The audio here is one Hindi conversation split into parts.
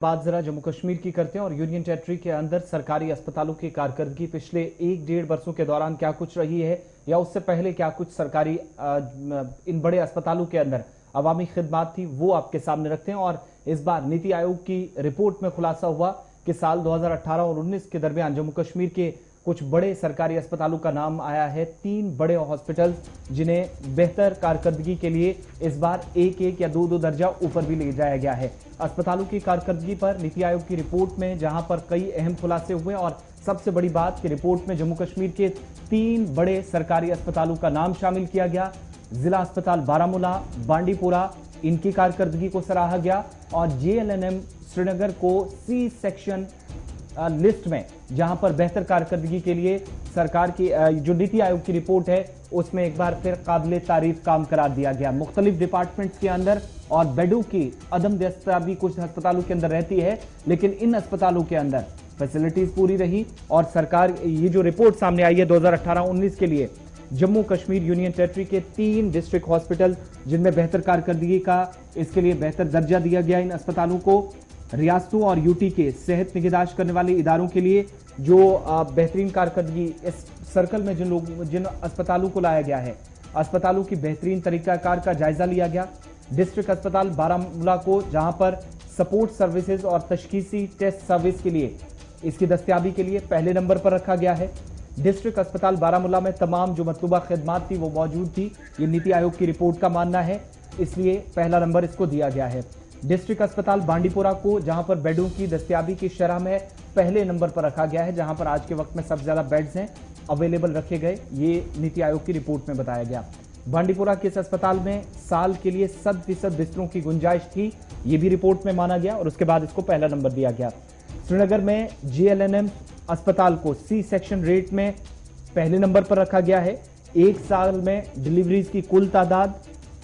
बात जरा जम्मू कश्मीर की करते हैं और यूनियन टेरिटरी के अंदर सरकारी अस्पतालों की कारकर्दगी पिछले 1-1.5 वर्षों के दौरान क्या कुछ रही है या उससे पहले क्या कुछ सरकारी इन बड़े अस्पतालों के अंदर अवामी खिदमात थी, वो आपके सामने रखते हैं। और इस बार नीति आयोग की रिपोर्ट में खुलासा हुआ कि साल 2018 और 19 के दरमियान जम्मू कश्मीर के कुछ बड़े सरकारी अस्पतालों का नाम आया है। 3 बड़े हॉस्पिटल जिन्हें बेहतर कारकर्दगी के लिए इस बार 1-1 या 2-2 दर्जा ऊपर भी ले जाया गया है। अस्पतालों की कारकर्दगी पर नीति आयोग की रिपोर्ट में जहां पर कई अहम खुलासे हुए और सबसे बड़ी बात कि रिपोर्ट में जम्मू कश्मीर के 3 बड़े सरकारी अस्पतालों का नाम शामिल किया गया। जिला अस्पताल बारामूला, बांडीपुरा, इनकी कारकर्दगी को सराहा गया और JLNM श्रीनगर को C सेक्शन लिस्ट में, जहां पर बेहतर कारकर्दगी के लिए सरकार की जो नीति आयोग की रिपोर्ट है उसमें एक बार फिर काबिले तारीफ काम करार दिया गया। मुख्तलिफ डिपार्टमेंट्स के अंदर और बेडों की अदम दस्तयाबी कुछ अस्पतालों के अंदर रहती है, लेकिन इन अस्पतालों के अंदर फैसिलिटीज पूरी रही और सरकार ये जो रिपोर्ट सामने आई है 2018-19 के लिए जम्मू कश्मीर यूनियन टेरिटरी के 3 डिस्ट्रिक्ट हॉस्पिटल जिनमें बेहतर कारकर्दगी का इसके लिए बेहतर दर्जा दिया गया। इन अस्पतालों को रियासतों और यूटी के सेहत निगहदाश्त करने वाले इदारों के लिए जो बेहतरीन कारकर्दगी इस सर्कल में जिन अस्पतालों को लाया गया है, अस्पतालों की बेहतरीन तरीकाकार का जायजा लिया गया। डिस्ट्रिक्ट अस्पताल बारामूला को जहां पर सपोर्ट सर्विसेज और तशखीसी टेस्ट सर्विस के लिए इसकी दस्तयाबी के लिए पहले नंबर पर रखा गया है। डिस्ट्रिक्ट अस्पताल बारामूला में तमाम जो मतलूबा खिदमात थी वो मौजूद थी, ये नीति आयोग की रिपोर्ट का मानना है, इसलिए पहला नंबर इसको दिया गया है। डिस्ट्रिक्ट अस्पताल बांडीपुरा को जहां पर बेडों की दस्तयाबी की शरह में पहले नंबर पर रखा गया है, जहां पर आज के वक्त में सबसे ज्यादा बेड्स हैं अवेलेबल रखे गए, ये नीति आयोग की रिपोर्ट में बताया गया। बांडीपुरा के इस अस्पताल में साल के लिए 100% बिस्तरों की गुंजाइश थी, ये भी रिपोर्ट में माना गया और उसके बाद इसको पहला नंबर दिया गया। श्रीनगर में JLNM अस्पताल को C सेक्शन रेट में पहले नंबर पर रखा गया है। एक साल में डिलीवरीज की कुल तादाद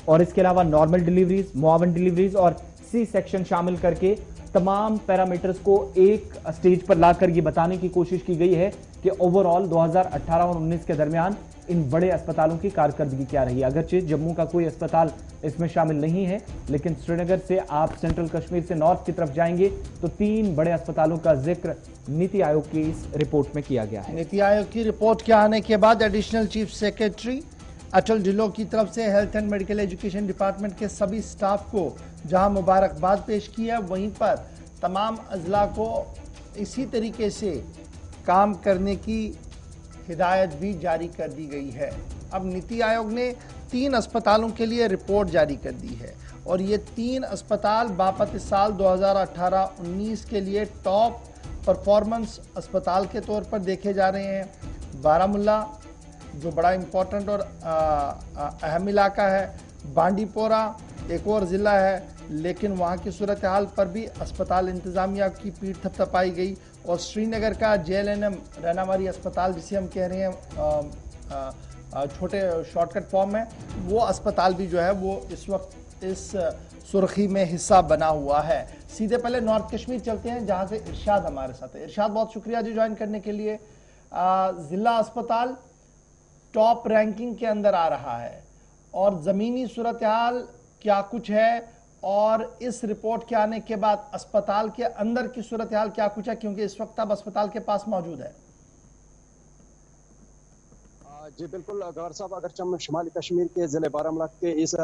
और इसके अलावा नॉर्मल डिलीवरीज, मुआवन डिलीवरीज और C सेक्शन शामिल करके तमाम पैरामीटर्स को एक स्टेज पर लाकर ये बताने की कोशिश की गई है कि ओवरऑल 2018 और 19 के दरमियान इन बड़े अस्पतालों की कारकर्दगी क्या रही। अगरचे जम्मू का कोई अस्पताल इसमें शामिल नहीं है, लेकिन श्रीनगर से आप सेंट्रल कश्मीर से नॉर्थ की तरफ जाएंगे तो 3 बड़े अस्पतालों का जिक्र नीति आयोग की इस रिपोर्ट में किया गया है। नीति आयोग की रिपोर्ट के आने के बाद एडिशनल चीफ सेक्रेटरी अटल ढिल्लों की तरफ से health and medical education department के सभी स्टाफ को जहां मुबारकबाद पेश की है, वहीं पर तमाम अजला को इसी तरीके से काम करने की हिदायत भी जारी कर दी गई है। अब नीति आयोग ने 3 अस्पतालों के लिए रिपोर्ट जारी कर दी है और ये 3 अस्पताल बापत साल 2018-19 के लिए टॉप परफॉर्मेंस अस्पताल के तौर पर देखे जा रहे हैं। बारामूला जो बड़ा इम्पोर्टेंट और अहम इलाका है, बांडीपोरा एक और ज़िला है, लेकिन वहाँ की सूरत हाल पर भी अस्पताल इंतज़ामिया की पीठ थपथपाई गई और श्रीनगर का JLNM रैनावारी अस्पताल जिसे हम कह रहे हैं छोटे शॉर्टकट फॉर्म में, वो अस्पताल भी जो है वो इस वक्त इस सुर्खी में हिस्सा बना हुआ है। सीधे पहले नॉर्थ कश्मीर चलते हैं जहाँ से इरशाद हमारे साथ है। इरशाद, बहुत शुक्रिया जी ज्वाइन करने के लिए। ज़िला अस्पताल टॉप रैंकिंग के अंदर आ रहा है और ज़मीनी सूरत हाल क्या कुछ है और इस रिपोर्ट के आने के बाद अस्पताल के अंदर की सूरत हाल क्या कुछ है, क्योंकि इस वक्त आप अस्पताल के पास मौजूद है। जी बिल्कुल गौर साहब, अगर हम शुमाली कश्मीर के ज़िले बारामूला के इस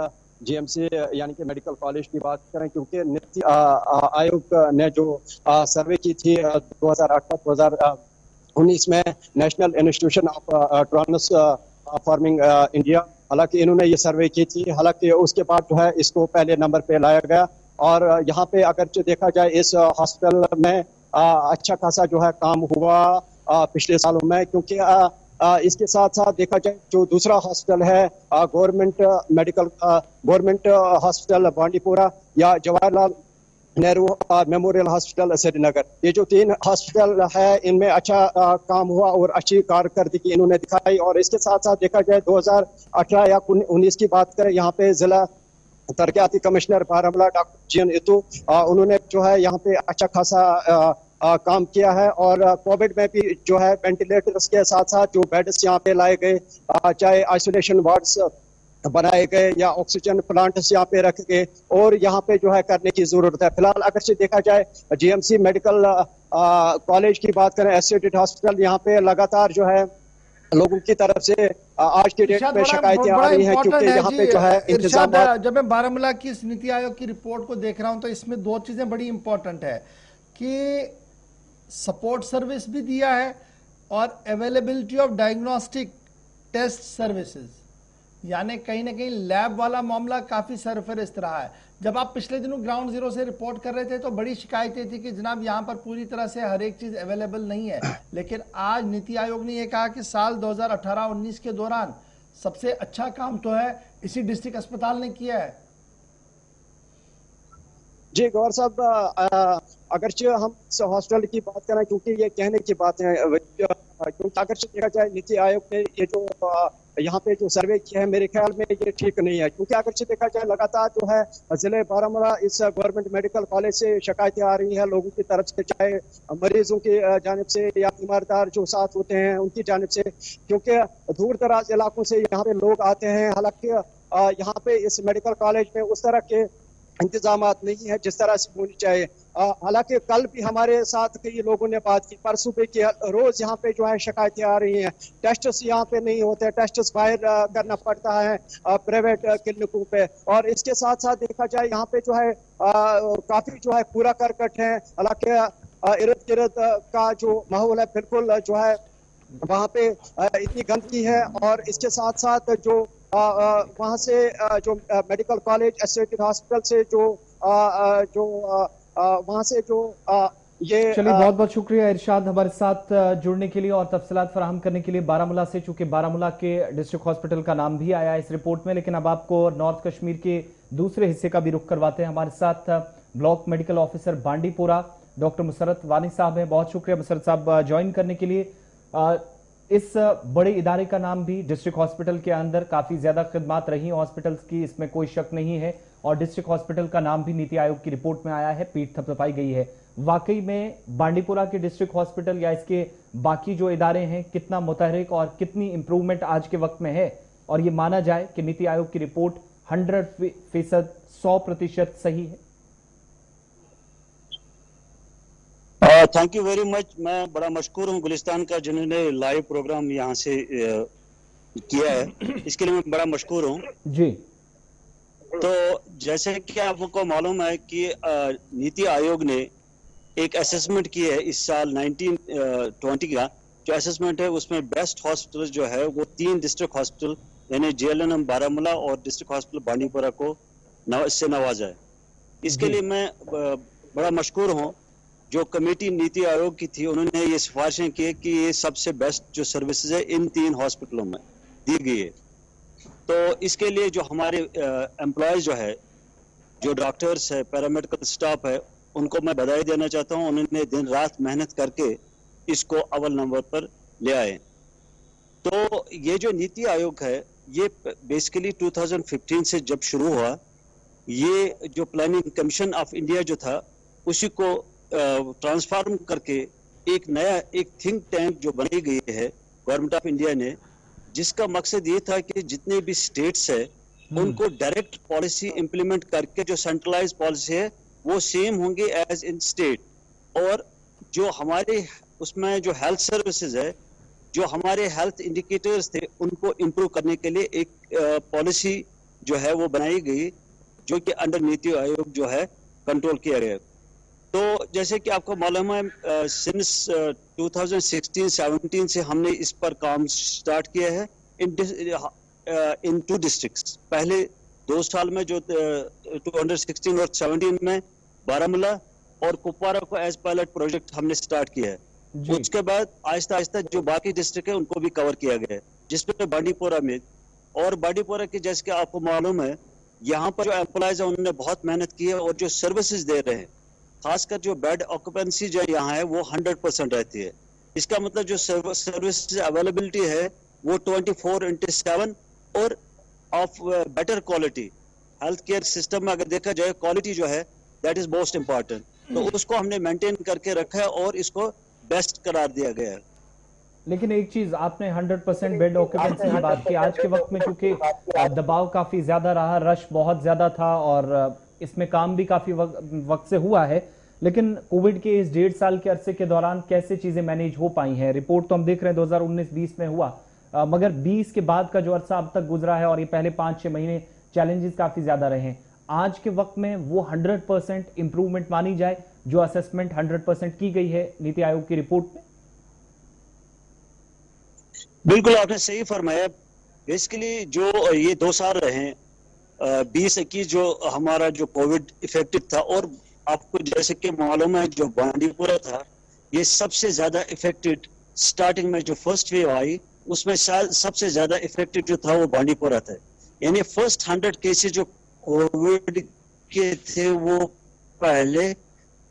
GMC यानी कि मेडिकल कॉलेज की बात करें, क्योंकि नीति आयोग ने जो सर्वे की थी 2018-2019 में national institution of transforming India, हालांकि इन्होंने ये सर्वे की थी, हालांकि उसके बाद जो है इसको पहले नंबर पे लाया गया और यहाँ पे अगर देखा जाए इस हॉस्पिटल में अच्छा खासा जो है काम हुआ पिछले सालों में, क्योंकि इसके साथ साथ देखा जाए जो दूसरा हॉस्पिटल है गवर्नमेंट हॉस्पिटल बांडीपुरा या जवाहरलाल नेहरू मेमोरियल हॉस्पिटल श्रीनगर, ये जो 3 हॉस्पिटल है इनमें अच्छा काम हुआ और अच्छी कारकर्दगी इन्होंने दिखाई। और इसके साथ साथ देखा जाए 2018 या 19 की बात करें, यहाँ पे जिला तरक्याती कमिश्नर बारामूला डॉक्टर GN इतू, उन्होंने जो है यहाँ पे अच्छा खासा काम किया है और कोविड में भी जो है वेंटिलेटर्स के साथ साथ जो बेड्स यहाँ पे लाए गए, चाहे आइसोलेशन वार्ड्स बनाए गए या ऑक्सीजन प्लांट्स यहाँ पे रखे गए और यहाँ पे जो है करने की जरूरत है। फिलहाल अगर से देखा जाए जीएमसी मेडिकल कॉलेज की बात करें, एसोसिएटेड हॉस्पिटल, यहाँ पे लगातार जो है लोगों की तरफ से आज के डेट में शिकायतें आ रही हैं, क्योंकि यहाँ पे जो है इंतजाम। जब मैं बारामूला की इस नीति आयोग की रिपोर्ट को देख रहा हूं तो इसमें दो चीजें बड़ी इंपॉर्टेंट है कि सपोर्ट सर्विस भी दिया है और availability of diagnostic test services, यानी कहीं ना कहीं लैब वाला मामला काफी सरफरोश रहा है। जब आप पिछले दिनों ग्राउंड जीरो से रिपोर्ट कर रहे थे तो बड़ी शिकायतें थी कि जनाब यहाँ पर पूरी तरह से हर एक चीज अवेलेबल नहीं है, लेकिन आज नीति आयोग ने यह कहा कि साल 2018-19 के दौरान सबसे अच्छा काम तो है इसी डिस्ट्रिक्ट अस्पताल ने किया है। जी गौर साहब, अगरचे हम हॉस्पिटल की बात करें, क्योंकि ये कहने की बात है, क्योंकि अगरचे देखा जाए नीति आयोग ने ये जो यहाँ पे जो सर्वे किया है, मेरे ख्याल में ये ठीक नहीं है, क्योंकि अगरचे देखा जाए लगातार जो है जिले बारामूला इस गवर्नमेंट मेडिकल कॉलेज से शिकायतें आ रही हैं लोगों की तरफ से, चाहे मरीजों की जानिब से या बीमारदार जो साथ होते हैं उनकी जानिब से, क्योंकि दूर दराज इलाकों से यहाँ पे लोग आते हैं। हालांकि यहाँ पे इस मेडिकल कॉलेज में उस तरह के इंतजाम नहीं है जिस तरह से होनी चाहिए। हालांकि कल भी हमारे साथ कई लोगों ने बात की, परसों भी की, रोज यहाँ पे जो है शिकायतें आ रही हैं, टेस्ट्स यहाँ पे नहीं होते, टेस्ट्स बाहर करना पड़ता है प्राइवेट क्लिनिकों पे। और इसके साथ साथ देखा जाए यहाँ पे जो है काफी जो है कूड़ा करकट है, हालांकि इर्द गिर्द का जो माहौल है बिल्कुल जो है वहाँ पे इतनी गंदगी है। और इसके साथ साथ जो वहाँ से जो मेडिकल कॉलेज एसोसिएटेड हॉस्पिटल से जो वहाँ से जो ये चलिए, बहुत बहुत शुक्रिया इरशाद हमारे साथ जुड़ने के लिए और तफसीलात फराहम करने के लिए बारामूला से। चूंकि बारामूला के डिस्ट्रिक्ट हॉस्पिटल का नाम भी आया इस रिपोर्ट में, लेकिन अब आपको नॉर्थ कश्मीर के दूसरे हिस्से का भी रुख करवाते हैं। हमारे साथ block medical officer Bandipora doctor Musrat Wani साहब हैं। बहुत शुक्रिया मुसरत साहब ज्वाइन करने के लिए। इस बड़े इदारे का नाम भी डिस्ट्रिक्ट हॉस्पिटल के अंदर काफी ज्यादा खिदमात रही हॉस्पिटल्स की, इसमें कोई शक नहीं है, और डिस्ट्रिक्ट हॉस्पिटल का नाम भी नीति आयोग की रिपोर्ट में आया है, पीठ थपथपाई गई है। वाकई में बांडीपुरा के डिस्ट्रिक्ट हॉस्पिटल या इसके बाकी जो इदारे हैं कितना मुतहरिक और कितनी इंप्रूवमेंट आज के वक्त में है, और ये माना जाए कि नीति आयोग की रिपोर्ट 100% 100% सही है। Thank you very much. मैं बड़ा मशकूर हूँ गुलिस्तान का जिन्होंने लाइव प्रोग्राम यहाँ से किया है, इसके लिए मैं बड़ा मशकूर हूँ जी। तो जैसे कि आपको मालूम है कि नीति आयोग ने एक असेसमेंट की है इस साल 1920 का जो असेसमेंट है, उसमें बेस्ट हॉस्पिटल जो है वो 3 डिस्ट्रिक्ट हॉस्पिटल यानी JLNM बारामूला और डिस्ट्रिक्ट हॉस्पिटल बांडीपुरा को इससे नवाजा है। इसके लिए मैं बड़ा मशकूर हूँ। जो कमेटी नीति आयोग की थी उन्होंने ये सिफारिशें की कि ये सबसे बेस्ट जो सर्विसेज है इन 3 हॉस्पिटलों में दी गई है। तो इसके लिए जो हमारे एम्प्लॉयज जो है, जो डॉक्टर्स है, पैरामेडिकल स्टाफ है, उनको मैं बधाई देना चाहता हूँ। उन्होंने दिन रात मेहनत करके इसको अव्वल नंबर पर ले आए। तो ये जो नीति आयोग है ये बेसिकली 2015 से जब शुरू हुआ, ये जो प्लानिंग कमीशन ऑफ इंडिया जो था उसी को ट्रांसफॉर्म करके एक नया एक थिंक टैंक जो बनाई गई है गवर्नमेंट ऑफ इंडिया ने, जिसका मकसद ये था कि जितने भी स्टेट्स है उनको डायरेक्ट पॉलिसी इंप्लीमेंट करके जो सेंट्रलाइज पॉलिसी है वो सेम होंगे एज इन स्टेट, और जो हमारे उसमें जो हेल्थ सर्विसेज है, जो हमारे हेल्थ इंडिकेटर्स थे, उनको इम्प्रूव करने के लिए एक पॉलिसी जो है वो बनाई गई, जो कि अंडर नीति आयोग जो है कंट्रोल किया गया। तो जैसे कि आपको मालूम है सिंस 2016-17 से हमने इस पर काम स्टार्ट किया है इन 2 डिस्ट्रिक्ट्स। पहले 2 साल में जो 2016 और 17 में बारामूला और कुपवारा को एज पायलट प्रोजेक्ट हमने स्टार्ट किया है। उसके बाद आहिस्ता आहिस्ता जो बाकी डिस्ट्रिक्ट है उनको भी कवर किया गया है, जिसमें बांडीपोरा में, और बांडीपोरा के जैसे कि आपको मालूम है यहाँ पर जो एम्प्लॉयज है उन्होंने बहुत मेहनत की है, और जो सर्विसेज दे रहे हैं, खासकर जो बेड ऑक्यूपेंसी जो यहाँ है वो 100% रहती है। इसका मतलब जो सर्विस अवेलेबिलिटी है वो 24/7 और of better quality. Health care system में अगर देखा जाए क्वालिटी जो है दैट इज मोस्ट इम्पॉर्टेंट, तो उसको हमने मेंटेन करके रखा है और इसको बेस्ट करार दिया गया है। लेकिन एक चीज आपने 100% बेड ऑक्यूपेंसी की बात की। आज के वक्त में चूंकि दबाव काफी ज्यादा रहा, रश बहुत ज्यादा था और इसमें काम भी काफी वक्त से हुआ है, लेकिन कोविड के इस 1.5 साल के अरसे के दौरान कैसे चीजें मैनेज हो पाई हैं? रिपोर्ट तो हम देख रहे हैं 2019-20 में हुआ, मगर 20 के बाद का जो अरसा अब तक गुजरा है और ये पहले 5-6 महीने चैलेंजेस काफी ज्यादा रहे हैं। आज के वक्त में वो 100% इंप्रूवमेंट मानी जाए जो असेसमेंट 100% की गई है नीति आयोग की रिपोर्ट में? बिल्कुल आपने सही फरमाया। बेसिकली जो ये 2 साल रहे, 20-21 जो हमारा जो कोविड इफेक्टिव था, और आपको जैसे कि मालूम है जो बांडीपुरा था ये सबसे ज्यादा इफेक्टेड, स्टार्टिंग में जो फर्स्ट वेव आई उसमें सबसे ज्यादा इफेक्टेड जो था वो बांडीपुरा था। यानी फर्स्ट 100 केसेस जो कोविड के थे वो पहले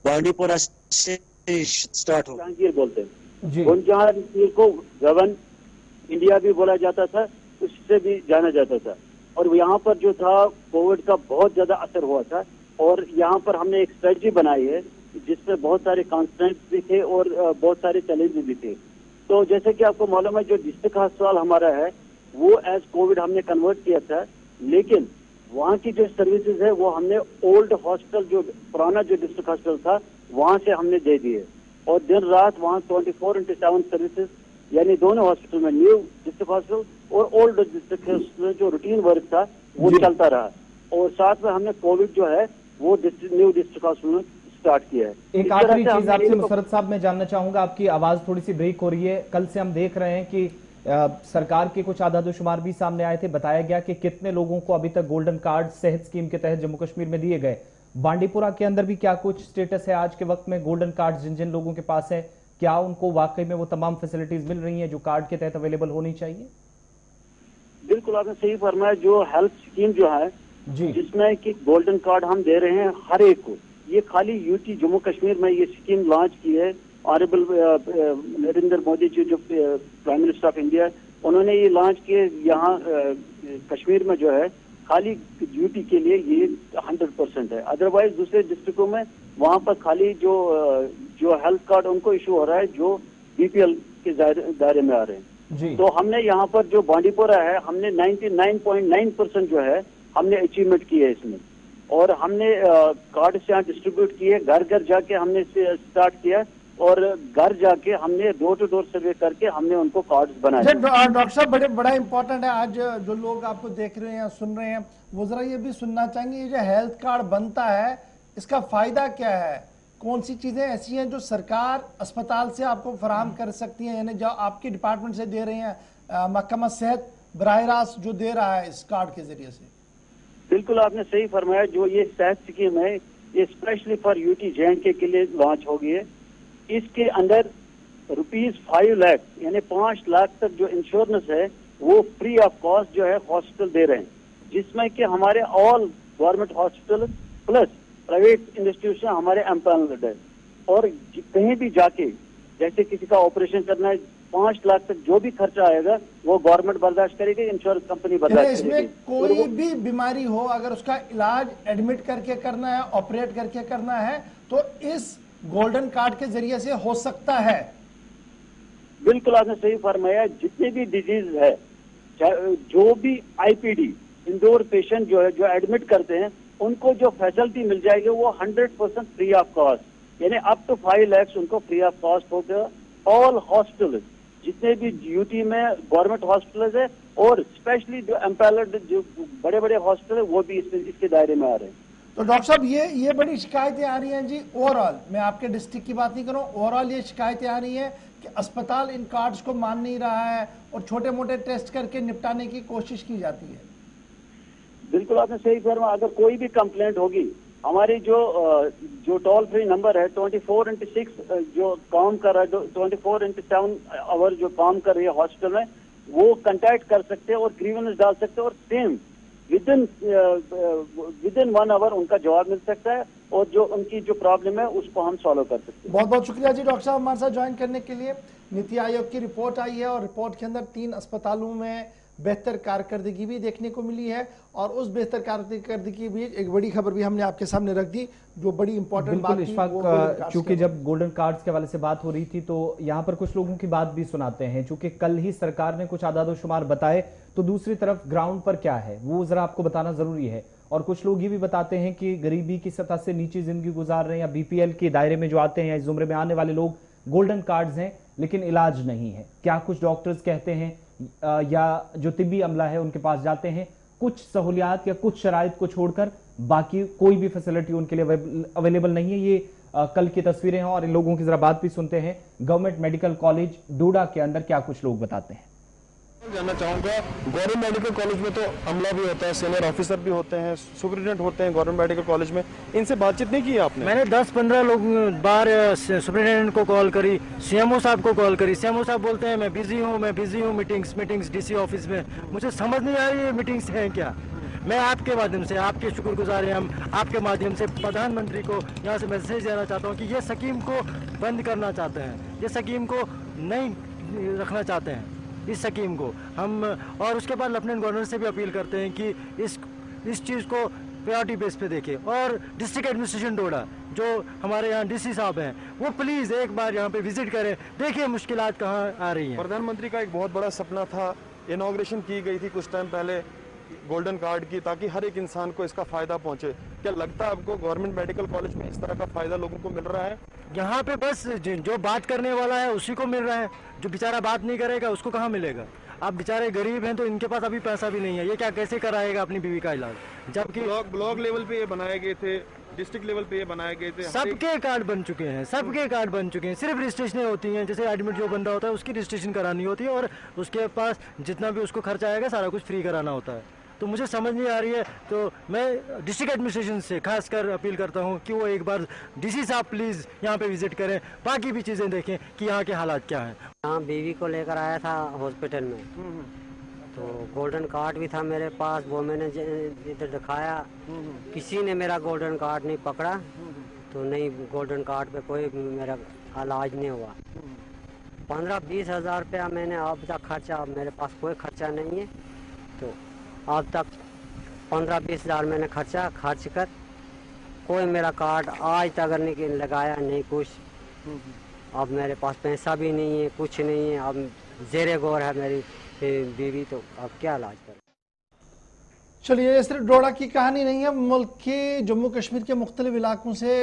बांडीपुरा से स्टार्ट हो। जहांगीर बोलते हैं जी। जहांगीर को गगन इंडिया भी बोला जाता था, उससे भी जाना जाता था। और यहाँ पर जो था कोविड का बहुत ज्यादा असर हुआ था, और यहाँ पर हमने एक स्ट्रेटजी बनाई है जिसमें बहुत सारे कॉन्स्टेंट्स भी थे और बहुत सारे चैलेंजेस भी थे। तो जैसे कि आपको मालूम है जो डिस्ट्रिक्ट अस्पताल हमारा है वो एज कोविड हमने कन्वर्ट किया था, लेकिन वहाँ की जो सर्विसेज है वो हमने ओल्ड हॉस्पिटल, जो पुराना जो डिस्ट्रिक्ट हॉस्पिटल था वहाँ से हमने दे दिए, और दिन रात वहाँ 24/7 सर्विसेज, यानी दोनों हॉस्पिटल में, न्यू डिस्ट्रिक्ट हॉस्पिटल और ओल्ड डिस्ट्रिक्ट हॉस्पिटल जो रूटीन वर्क था वो चलता रहा। और साथ में हमने कोविड जो है वो न्यू डिस्ट्रिक्ट हॉस्पिटल में स्टार्ट किया है। एक आखिरी चीज आपसे मुशर्रफ साहब मैं जानना चाहूंगा, आपकी आवाज थोड़ी सी ब्रेक हो रही है। कल से हम देख रहे हैं कि सरकार के कुछ आदादोशुमार भी सामने आए थे, बताया गया कि कितने लोगों को अभी तक गोल्डन कार्ड सेहत स्कीम के तहत जम्मू कश्मीर में दिए गए। बांडीपुरा के अंदर भी क्या कुछ स्टेटस है आज के वक्त में? गोल्डन कार्ड जिन जिन लोगों के पास है, क्या उनको वाकई में वो तमाम फैसिलिटीज मिल रही हैं जो कार्ड के तहत अवेलेबल होनी चाहिए? बिल्कुल आपने सही फरमाया। जो हेल्थ स्कीम जो है जी, जिसमें कि गोल्डन कार्ड हम दे रहे हैं हर एक को, ये खाली यूटी जम्मू कश्मीर में ये स्कीम लॉन्च की है। ऑनरेबल नरेंद्र मोदी जी जो प्राइम मिनिस्टर ऑफ इंडिया, उन्होंने ये लॉन्च किए यहाँ कश्मीर में जो है खाली ड्यूटी के लिए ये 100% है। अदरवाइज दूसरे डिस्ट्रिक्टों में वहाँ पर खाली जो हेल्थ कार्ड उनको इशू हो रहा है जो बीपीएल के दायरे में आ रहे हैं जी। तो हमने यहाँ पर जो बांडीपुरा है हमने 99.9% जो है हमने अचीवमेंट की है इसमें, और हमने कार्ड से यहाँ डिस्ट्रीब्यूट किए, घर घर जाके हमने स्टार्ट किया, और घर जाके हमने डोर टू डोर सर्वे करके हमने उनको कार्ड्स बनाए। डॉक्टर साहब बड़ा इंपॉर्टेंट है, आज जो लोग आपको देख रहे हैं सुन रहे हैं वो जरा ये भी सुनना चाहेंगे, ये जो हेल्थ कार्ड बनता है इसका फायदा क्या है? कौन सी चीजें ऐसी हैं जो सरकार अस्पताल से आपको फराहम कर सकती है, यानी जो आपके डिपार्टमेंट से दे रहे हैं, महकमा सेहत बराह रास्त जो दे रहा है इस कार्ड के जरिए से? बिल्कुल आपने सही फरमाया। जो ये सेहत स्कीम है ये स्पेशली फॉर यूटी जे के लिए लॉन्च होगी है। इसके अंदर ₹5 लाख यानी 5 लाख तक जो इंश्योरेंस है वो फ्री ऑफ कॉस्ट जो है हॉस्पिटल दे रहे हैं, जिसमें कि हमारे all government hospital plus private institution हमारे एम्पैनल्ड है। और कहीं भी जाके जैसे किसी का ऑपरेशन करना है 5 लाख तक जो भी खर्चा आएगा वो गवर्नमेंट बर्दाश्त करेगी, इंश्योरेंस कंपनी बर्दाश्त करेगी। इसमें कोई भी बीमारी हो अगर उसका इलाज एडमिट करके करना है, ऑपरेट करके करना है तो इस गोल्डन कार्ड के जरिए से हो सकता है। बिल्कुल आपने सही फरमाया। जितने भी डिजीज है, जो भी आईपीडी इंडोर पेशेंट जो है जो एडमिट करते हैं उनको जो फैसिलिटी मिल जाएगी वो 100% फ्री ऑफ कॉस्ट, यानी अप टू 5 लाख उनको फ्री ऑफ कॉस्ट होगा। ऑल हॉस्पिटल जितने भी यूटी में गवर्नमेंट हॉस्पिटल है और स्पेशली जो एम्पैनल्ड जो बड़े बड़े हॉस्पिटल है वो भी इसके दायरे में आ रहे हैं। तो डॉक्टर साहब ये बड़ी शिकायतें आ रही हैं जी, ओवरऑल मैं आपके डिस्ट्रिक्ट की बात नहीं कर रहा हूँ, ओवरऑल ये शिकायतें आ रही हैं कि अस्पताल इन कार्ड्स को मान नहीं रहा है और छोटे मोटे टेस्ट करके निपटाने की कोशिश की जाती है। बिल्कुल आपने सही फरमाया। अगर कोई भी कंप्लेंट होगी, हमारी जो टोल फ्री नंबर है 24/6 जो काम कर रहा है, 24/7 आवर जो काम कर रही है हॉस्पिटल में, वो कांटेक्ट कर सकते हैं और ग्रीवेंस डाल सकते हैं और सेम विद इन 1 आवर उनका जवाब मिल सकता है और जो उनकी जो प्रॉब्लम है उसको हम सॉल्व कर सकते हैं। बहुत बहुत शुक्रिया जी डॉक्टर साहब हमारे साथ ज्वाइन करने के लिए। नीति आयोग की रिपोर्ट आई है और रिपोर्ट के अंदर 3 अस्पतालों में बेहतर कारकर्दगी भी देखने को मिली है। और उस बेहतर कारकर्दगी भी एक बड़ी खबर भी हमने आपके सामने रख दी, जो बड़ी इंपॉर्टेंट बात थी। चूंकि जब गोल्डन कार्ड्स के हवाले से बात हो रही थी तो यहाँ पर कुछ लोगों की बात भी सुनाते हैं। चूंकि कल ही सरकार ने कुछ आदादोशुमार बताए, तो दूसरी तरफ ग्राउंड पर क्या है वो जरा आपको बताना जरूरी है। और कुछ लोग ये भी बताते हैं कि गरीबी की सतह से नीचे जिंदगी गुजार रहे हैं या बीपीएल के दायरे में जो आते हैं, इस जुमरे में आने वाले लोग, गोल्डन कार्ड्स हैं लेकिन इलाज नहीं है। क्या कुछ डॉक्टर्स कहते हैं या जो तिब्बी अमला है उनके पास जाते हैं, कुछ सहूलियात या कुछ शराइत को छोड़कर बाकी कोई भी फैसिलिटी उनके लिए अवेलेबल नहीं है। ये कल की तस्वीरें हैं और इन लोगों की जरा बात भी सुनते हैं। गवर्नमेंट मेडिकल कॉलेज डोडा के अंदर क्या कुछ लोग बताते हैं। जानना चाहूंगा, गवर्नमेंट मेडिकल कॉलेज में तो अमला भी होता है, सीनियर ऑफिसर भी होते हैं, सुपरिटेंडेंट होते हैं गवर्नमेंट मेडिकल कॉलेज में, इनसे बातचीत नहीं की आपने? मैंने 10-15 लोग बार सुपरिटेंडेंट को कॉल करी, सीएमओ साहब को कॉल करी। सीएमओ साहब बोलते हैं मैं बिजी हूँ मीटिंग्स डीसी ऑफिस में। मुझे समझ नहीं आ रही है मीटिंग्स हैं क्या। मैं आपके माध्यम से, आपके शुक्रगुजार हैं हम, आपके माध्यम से प्रधानमंत्री को यहाँ से मैसेज देना चाहता हूँ कि ये स्कीम को बंद करना चाहते हैं, ये स्कीम को नहीं रखना चाहते हैं इस स्कीम को हम। और उसके बाद लेफ्टिनेंट गवर्नर से भी अपील करते हैं कि इस चीज़ को प्रायोरिटी बेस पे देखें। और डिस्ट्रिक्ट एडमिनिस्ट्रेशन डोडा जो हमारे यहाँ डीसी साहब हैं, वो प्लीज़ एक बार यहाँ पे विजिट करें, देखिए मुश्किलात कहाँ आ रही हैं। प्रधानमंत्री का एक बहुत बड़ा सपना था, इनॉग्रेशन की गई थी कुछ टाइम पहले गोल्डन कार्ड की, ताकि हर एक इंसान को इसका फायदा पहुंचे। क्या लगता है आपको गवर्नमेंट मेडिकल कॉलेज में इस तरह का फायदा लोगों को मिल रहा है? यहाँ पे बस जो बात करने वाला है उसी को मिल रहा है, जो बेचारा बात नहीं करेगा उसको कहाँ मिलेगा। आप बेचारे गरीब हैं तो इनके पास अभी पैसा भी नहीं है, ये क्या कैसे कराएगा अपनी बीवी का इलाज। जबकि ब्लॉक लेवल पे ये बनाए गए थे, डिस्ट्रिक्ट लेवल पे ये बनाए गए थे, सबके कार्ड बन चुके हैं, सबके कार्ड बन चुके हैं। सिर्फ रजिस्ट्रेशन होती हैं, जैसे एडमिट जो बंदा होता है उसकी रजिस्ट्रेशन करानी होती है और उसके पास जितना भी उसको खर्चा आएगा सारा कुछ फ्री कराना होता है। तो मुझे समझ नहीं आ रही है, तो मैं डिस्ट्रिक्ट एडमिनिस्ट्रेशन से खासकर अपील करता हूं कि वो एक बार डीसी साहब प्लीज़ यहाँ पे विजिट करें, बाकी भी चीज़ें देखें कि यहाँ के हालात क्या हैं। हाँ, बीवी को लेकर आया था हॉस्पिटल में, तो गोल्डन कार्ड भी था मेरे पास, वो मैंने इधर दिखाया, किसी ने मेरा गोल्डन कार्ड नहीं पकड़ा, तो नहीं गोल्डन कार्ड पे कोई मेरा इलाज नहीं हुआ। 15-20 हज़ार रुपया मैंने अब तक खर्चा, मेरे पास कोई खर्चा नहीं है, तो अब तक 15-20 हज़ार मैंने खर्च कर कोई मेरा कार्ड आज तक नहीं लगाया, नहीं कुछ। अब मेरे पास पैसा भी नहीं है, कुछ नहीं है, अब जेरे गौर है मेरी बीवी, तो अब क्या इलाज करें। चलिए, ये सिर्फ डोडा की कहानी नहीं है, मुल्क के जम्मू कश्मीर के मुख्तलिफ इलाकों से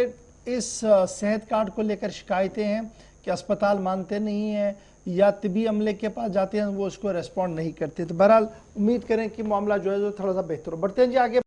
इस सेहत कार्ड को लेकर शिकायतें हैं कि अस्पताल मानते नहीं हैं या तिबी अमले के पास जाते हैं वो उसको रेस्पॉन्ड नहीं करते। तो बहरहाल उम्मीद करें कि मामला जो है थोड़ा सा बेहतर हो। बढ़ते हैं जी आगे।